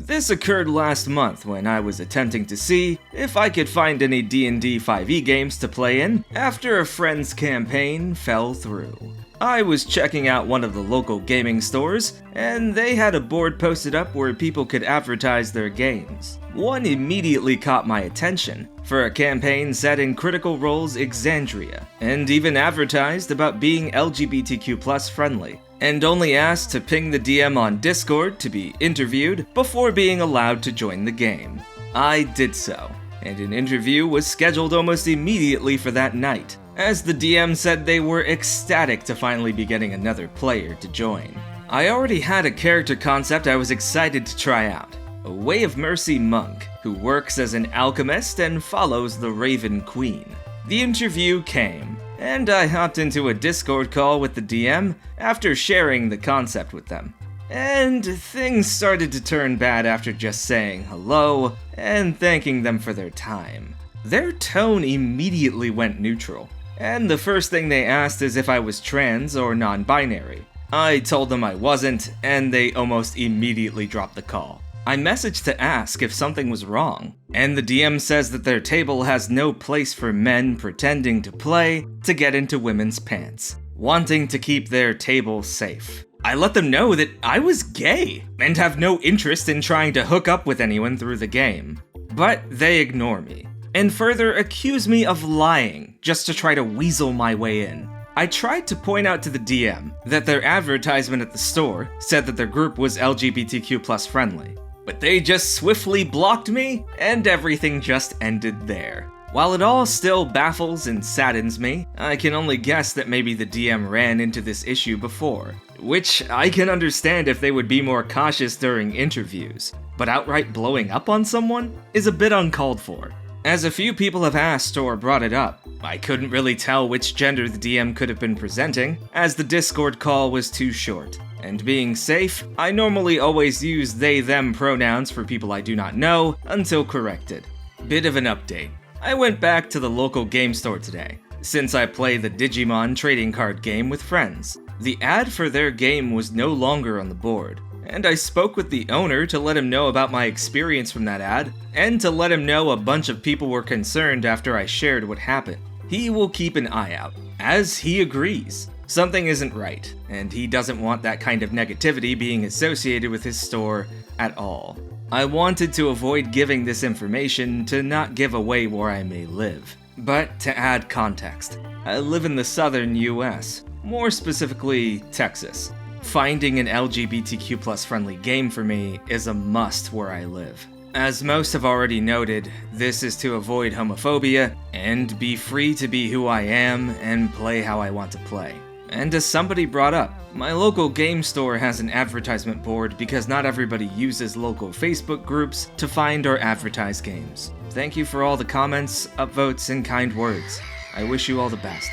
This occurred last month when I was attempting to see if I could find any D&D 5e games to play in after a friend's campaign fell through. I was checking out one of the local gaming stores, and they had a board posted up where people could advertise their games. One immediately caught my attention, for a campaign set in Critical Role's Exandria, and even advertised about being LGBTQ+ friendly, and only asked to ping the DM on Discord to be interviewed before being allowed to join the game. I did so, and an interview was scheduled almost immediately for that night, as the DM said they were ecstatic to finally be getting another player to join. I already had a character concept I was excited to try out, a Way of Mercy monk who works as an alchemist and follows the Raven Queen. The interview came, and I hopped into a Discord call with the DM after sharing the concept with them. And things started to turn bad after just saying hello and thanking them for their time. Their tone immediately went neutral, and the first thing they asked is if I was trans or non-binary. I told them I wasn't, and they almost immediately dropped the call. I messaged to ask if something was wrong, and the DM says that their table has no place for men pretending to play to get into women's pants, wanting to keep their table safe. I let them know that I was gay, and have no interest in trying to hook up with anyone through the game. But they ignore me, and further accuse me of lying just to try to weasel my way in. I tried to point out to the DM that their advertisement at the store said that their group was LGBTQ+ friendly, but they just swiftly blocked me, and everything just ended there. While it all still baffles and saddens me, I can only guess that maybe the DM ran into this issue before, which I can understand if they would be more cautious during interviews, but outright blowing up on someone is a bit uncalled for. As a few people have asked or brought it up, I couldn't really tell which gender the DM could have been presenting, as the Discord call was too short. And being safe, I normally always use they/them pronouns for people I do not know until corrected. Bit of an update. I went back to the local game store today, since I play the Digimon trading card game with friends. The ad for their game was no longer on the board, and I spoke with the owner to let him know about my experience from that ad, and to let him know a bunch of people were concerned after I shared what happened. He will keep an eye out, as he agrees. Something isn't right, and he doesn't want that kind of negativity being associated with his store at all. I wanted to avoid giving this information to not give away where I may live. But to add context, I live in the southern US, more specifically Texas. Finding an LGBTQ+ friendly game for me is a must where I live. As most have already noted, this is to avoid homophobia and be free to be who I am and play how I want to play. And as somebody brought up, my local game store has an advertisement board because not everybody uses local Facebook groups to find or advertise games. Thank you for all the comments, upvotes, and kind words. I wish you all the best.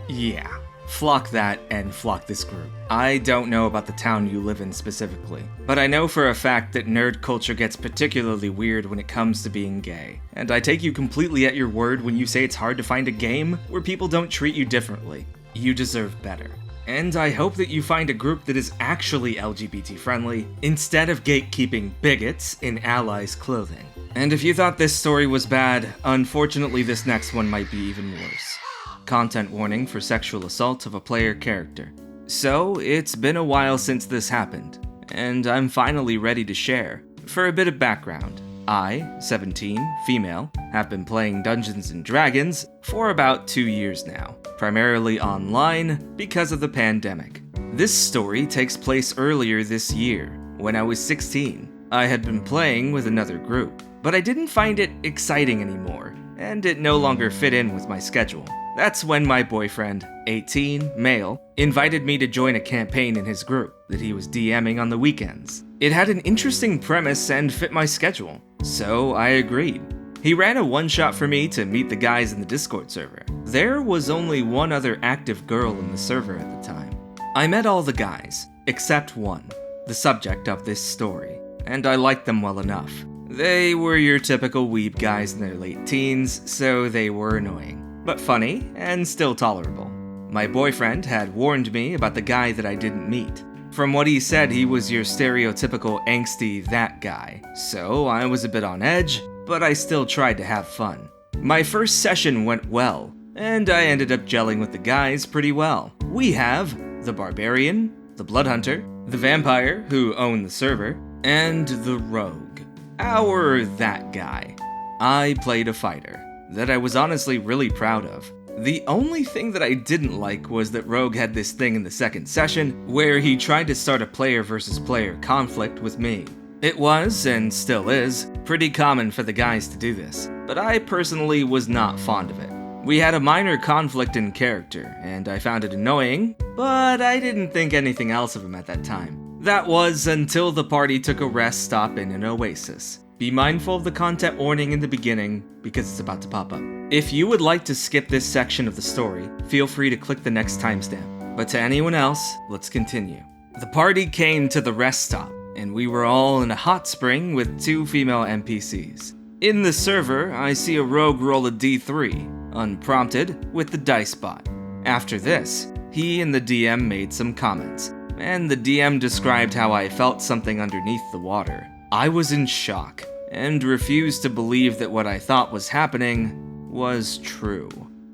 Yeah. Flock that and flock this group. I don't know about the town you live in specifically, but I know for a fact that nerd culture gets particularly weird when it comes to being gay. And I take you completely at your word when you say it's hard to find a game where people don't treat you differently. You deserve better. And I hope that you find a group that is actually LGBT friendly, instead of gatekeeping bigots in allies' clothing. And if you thought this story was bad, unfortunately this next one might be even worse. Content warning for sexual assault of a player character. So, it's been a while since this happened, and I'm finally ready to share. For a bit of background, I, 17, female, have been playing Dungeons & Dragons for about 2 years now, primarily online because of the pandemic. This story takes place earlier this year, when I was 16. I had been playing with another group, but I didn't find it exciting anymore, and it no longer fit in with my schedule. That's when my boyfriend, 18, male, invited me to join a campaign in his group that he was DMing on the weekends. It had an interesting premise and fit my schedule, so I agreed. He ran a one-shot for me to meet the guys in the Discord server. There was only one other active girl in the server at the time. I met all the guys, except one, the subject of this story, and I liked them well enough. They were your typical weeb guys in their late teens, so they were annoying, but funny and still tolerable. My boyfriend had warned me about the guy that I didn't meet. From what he said, he was your stereotypical angsty that guy, so I was a bit on edge, but I still tried to have fun. My first session went well, and I ended up gelling with the guys pretty well. We have the Barbarian, the Blood Hunter, the Vampire, who owned the server, and the Rogue. Our that guy. I played a fighter that I was honestly really proud of. The only thing that I didn't like was that Rogue had this thing in the second session where he tried to start a player versus player conflict with me. It was, and still is, pretty common for the guys to do this, but I personally was not fond of it. We had a minor conflict in character, and I found it annoying, but I didn't think anything else of him at that time. That was until the party took a rest stop in an oasis. Be mindful of the content warning in the beginning, because it's about to pop up. If you would like to skip this section of the story, feel free to click the next timestamp. But to anyone else, let's continue. The party came to the rest stop, and we were all in a hot spring with 2 female NPCs. In the server, I see a rogue roll a D3, unprompted, with the dice bot. After this, he and the DM made some comments, and the DM described how I felt something underneath the water. I was in shock, and refused to believe that what I thought was happening was true.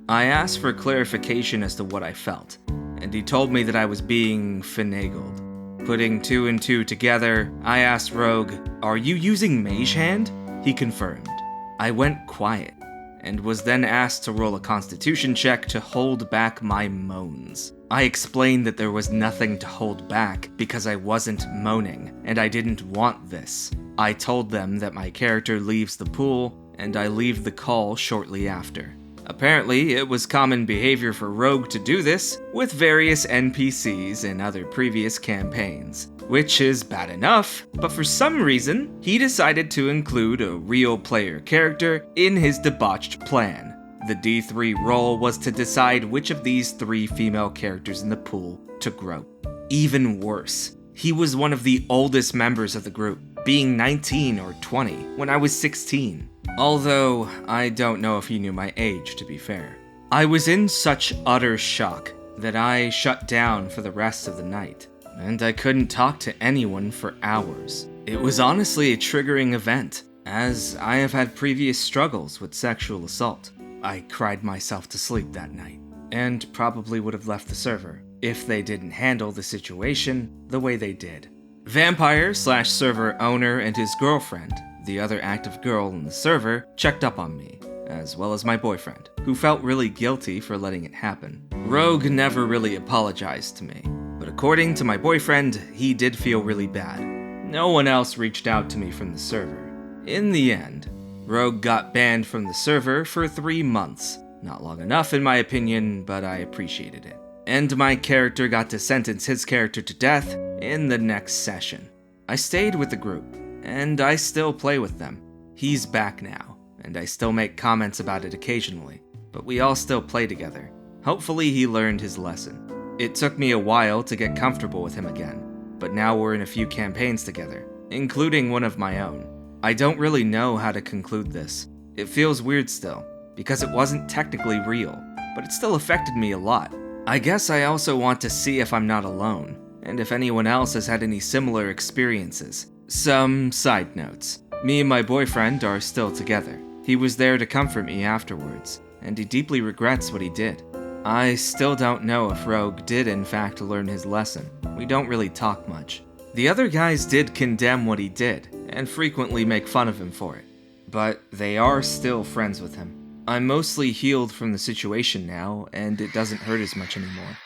I asked for clarification as to what I felt, and he told me that I was being finagled. Putting 2 and 2 together, I asked Rogue, "Are you using Mage Hand?" He confirmed. I went quiet, and was then asked to roll a constitution check to hold back my moans. I explained that there was nothing to hold back because I wasn't moaning, and I didn't want this. I told them that my character leaves the pool, and I leave the call shortly after. Apparently, it was common behavior for Rogue to do this with various NPCs in other previous campaigns, which is bad enough, but for some reason, he decided to include a real player character in his debauched plan. The D3 roll was to decide which of these 3 female characters in the pool to grope. Even worse, he was one of the oldest members of the group, being 19 or 20 when I was 16. Although, I don't know if he knew my age, to be fair. I was in such utter shock that I shut down for the rest of the night, and I couldn't talk to anyone for hours. It was honestly a triggering event, as I have had previous struggles with sexual assault. I cried myself to sleep that night, and probably would have left the server if they didn't handle the situation the way they did. Vampire/server owner and his girlfriend, the other active girl in the server, checked up on me, as well as my boyfriend, who felt really guilty for letting it happen. Rogue never really apologized to me, but according to my boyfriend, he did feel really bad. No one else reached out to me from the server. In the end, Rogue got banned from the server for 3 months. Not long enough in my opinion, but I appreciated it. And my character got to sentence his character to death in the next session. I stayed with the group, and I still play with them. He's back now, and I still make comments about it occasionally, but we all still play together. Hopefully he learned his lesson. It took me a while to get comfortable with him again, but now we're in a few campaigns together, including one of my own. I don't really know how to conclude this. It feels weird still, because it wasn't technically real, but it still affected me a lot. I guess I also want to see if I'm not alone, and if anyone else has had any similar experiences. Some side notes. Me and my boyfriend are still together. He was there to comfort me afterwards, and he deeply regrets what he did. I still don't know if Rogue did in fact learn his lesson. We don't really talk much. The other guys did condemn what he did, and frequently make fun of him for it, but they are still friends with him. I'm mostly healed from the situation now, and it doesn't hurt as much anymore.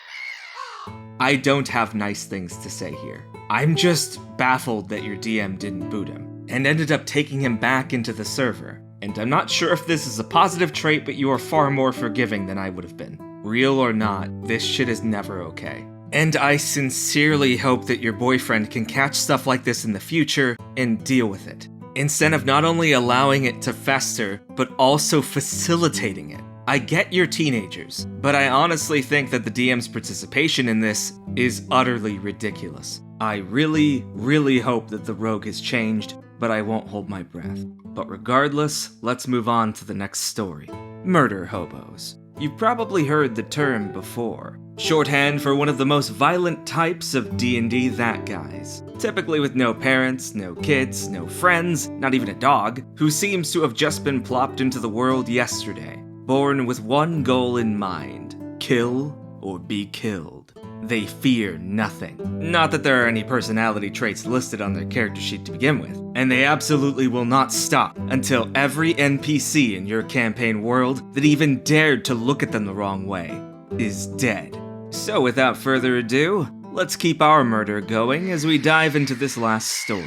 I don't have nice things to say here. I'm just baffled that your DM didn't boot him, and ended up taking him back into the server. And I'm not sure if this is a positive trait, but you are far more forgiving than I would have been. Real or not, this shit is never okay. And I sincerely hope that your boyfriend can catch stuff like this in the future and deal with it, instead of not only allowing it to fester, but also facilitating it. I get you're teenagers, but I honestly think that the DM's participation in this is utterly ridiculous. I really, really hope that the rogue has changed, but I won't hold my breath. But regardless, let's move on to the next story. Murder hobos. You've probably heard the term before. Shorthand for one of the most violent types of D&D that guys. Typically with no parents, no kids, no friends, not even a dog, who seems to have just been plopped into the world yesterday, born with one goal in mind: kill or be killed. They fear nothing. Not that there are any personality traits listed on their character sheet to begin with, and they absolutely will not stop until every NPC in your campaign world that even dared to look at them the wrong way is dead. So without further ado, let's keep our murder going as we dive into this last story.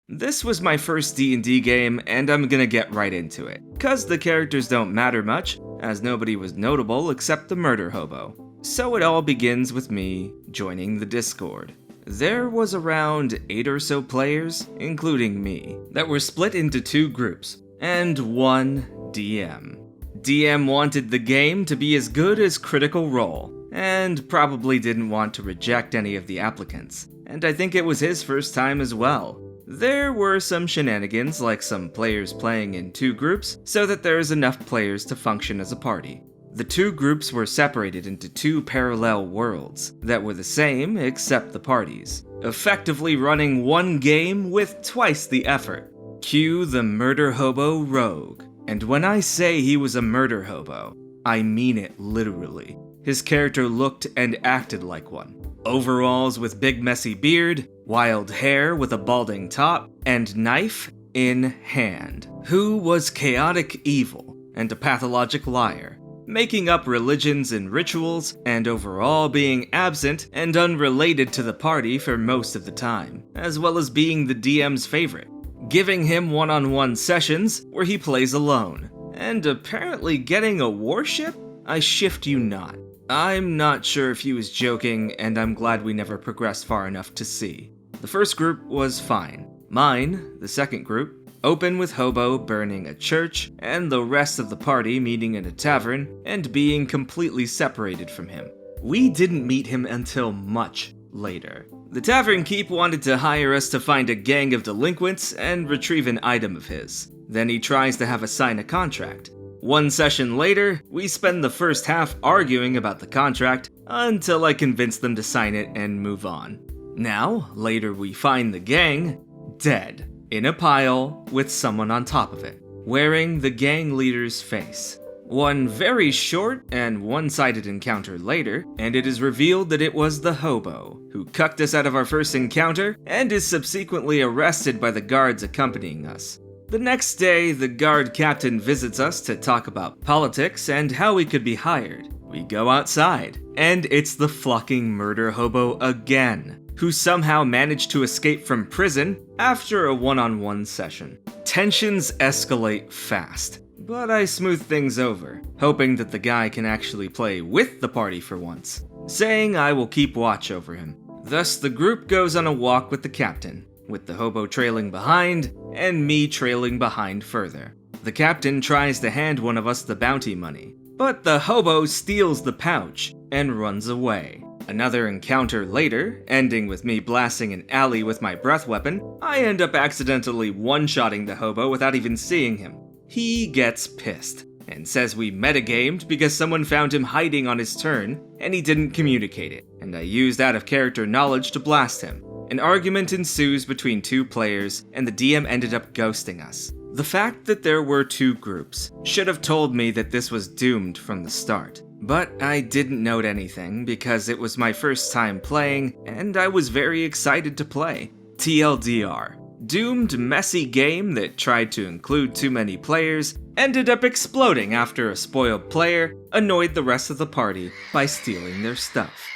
This was my first D&D game, and I'm gonna get right into it, cause the characters don't matter much, as nobody was notable except the murder hobo. So it all begins with me joining the Discord. There was around 8 or so players, including me, that were split into 2 groups, and one DM. DM wanted the game to be as good as Critical Role, and probably didn't want to reject any of the applicants, and I think it was his first time as well. There were some shenanigans, like some players playing in 2 groups, so that there's enough players to function as a party. The 2 groups were separated into 2 parallel worlds that were the same except the parties, effectively running one game with twice the effort. Cue the murder hobo rogue. And when I say he was a murder hobo, I mean it literally. His character looked and acted like one. Overalls with big messy beard, wild hair with a balding top, and knife in hand. Who was chaotic evil and a pathologic liar, making up religions and rituals, and overall being absent and unrelated to the party for most of the time, as well as being the DM's favorite, giving him one-on-one sessions where he plays alone, and apparently getting a warship? I shift you not. I'm not sure if he was joking, and I'm glad we never progressed far enough to see. The first group was fine. Mine, the second group, open with Hobo burning a church, and the rest of the party meeting in a tavern and being completely separated from him. We didn't meet him until much later. The tavern keep wanted to hire us to find a gang of delinquents and retrieve an item of his. Then he tries to have us sign a contract. One session later, we spend the first half arguing about the contract until I convince them to sign it and move on. Now, later we find the gang dead, in a pile with someone on top of it, wearing the gang leader's face. One very short and one-sided encounter later, and it is revealed that it was the hobo, who cucked us out of our first encounter and is subsequently arrested by the guards accompanying us. The next day, the guard captain visits us to talk about politics and how we could be hired. We go outside, and it's the fucking murder hobo again, who somehow managed to escape from prison after a one-on-one session. Tensions escalate fast, but I smooth things over, hoping that the guy can actually play with the party for once, saying I will keep watch over him. Thus, the group goes on a walk with the captain, with the hobo trailing behind, and me trailing behind further. The captain tries to hand one of us the bounty money, but the hobo steals the pouch and runs away. Another encounter later, ending with me blasting an alley with my breath weapon, I end up accidentally one-shotting the hobo without even seeing him. He gets pissed, and says we metagamed because someone found him hiding on his turn, and he didn't communicate it, and I used out-of-character knowledge to blast him. An argument ensues between 2 players, and the DM ended up ghosting us. The fact that there were 2 groups should have told me that this was doomed from the start. But I didn't note anything because it was my first time playing, and I was very excited to play. TLDR. Doomed messy game that tried to include too many players ended up exploding after a spoiled player annoyed the rest of the party by stealing their stuff.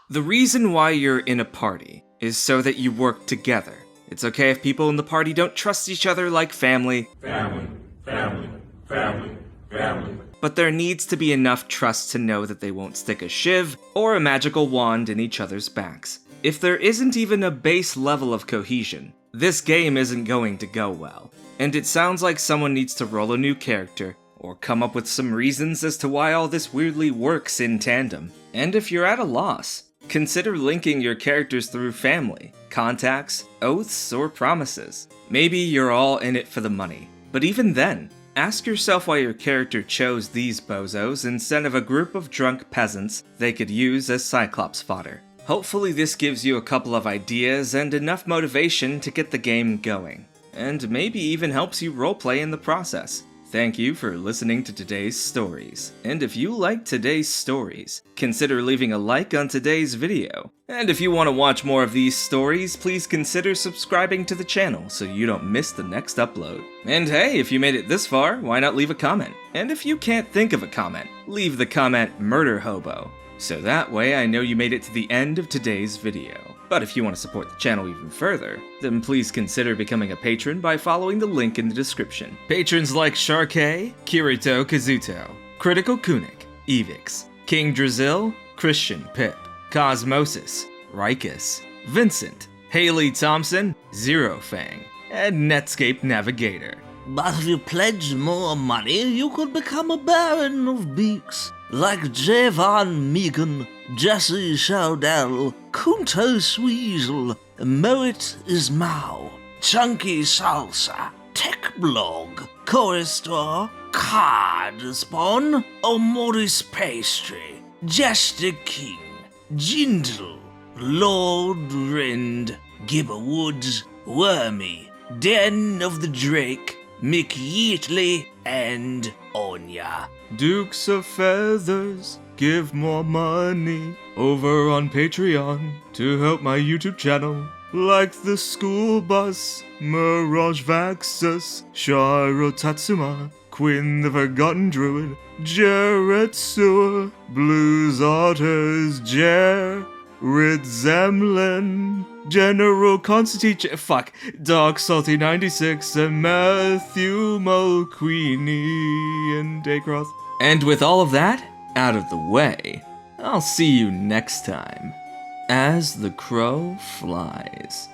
The reason why you're in a party is so that you work together. It's okay if people in the party don't trust each other like family. But there needs to be enough trust to know that they won't stick a shiv or a magical wand in each other's backs. If there isn't even a base level of cohesion, this game isn't going to go well. And it sounds like someone needs to roll a new character, or come up with some reasons as to why all this weirdly works in tandem. And if you're at a loss, consider linking your characters through family, contacts, oaths, or promises. Maybe you're all in it for the money, but even then, Ask yourself why your character chose these bozos instead of a group of drunk peasants they could use as Cyclops fodder. Hopefully this gives you a couple of ideas and enough motivation to get the game going, and maybe even helps you roleplay in the process. Thank you for listening to today's stories, and if you like today's stories, consider leaving a like on today's video. And if you want to watch more of these stories, please consider subscribing to the channel so you don't miss the next upload. And hey, if you made it this far, why not leave a comment? And if you can't think of a comment, leave the comment "Murder Hobo," so that way I know you made it to the end of today's video. But if you want to support the channel even further, then please consider becoming a patron by following the link in the description. Patrons like Shar K, Kurito Kazuto, Critical Kunik, Evix, King Drazil, Christian Pip, Cosmosis, Rikus, Vincent, Haley Thompson, Zero Fang, and Netscape Navigator. But if you pledge more money, you could become a Baron of Beaks, like Jayvon Meighan, Jesse Schoedel, KuntosWeasel, MoetisMaou, Chunky Salsa, Tech Blog, Kurestor, Cardespawn, AModestPastry, Jester King, Gintahl, Lord Rende, Gibber-Woods, Wormy, Den of the Drake, McYeetly, and Onya. Dukes of Feathers, give more money over on Patreon to help my YouTube channel, like TheSchoolBus, MirageVaxus, Shirotatsuma, Quinn the Forgotten Druid, Jarett Suhr, Blues Otters, Jarett Zemlin, General Constantine, Dark Salty 96, and MulQueeny, and Acroth. And with all of that out of the way, I'll see you next time, as the crow flies.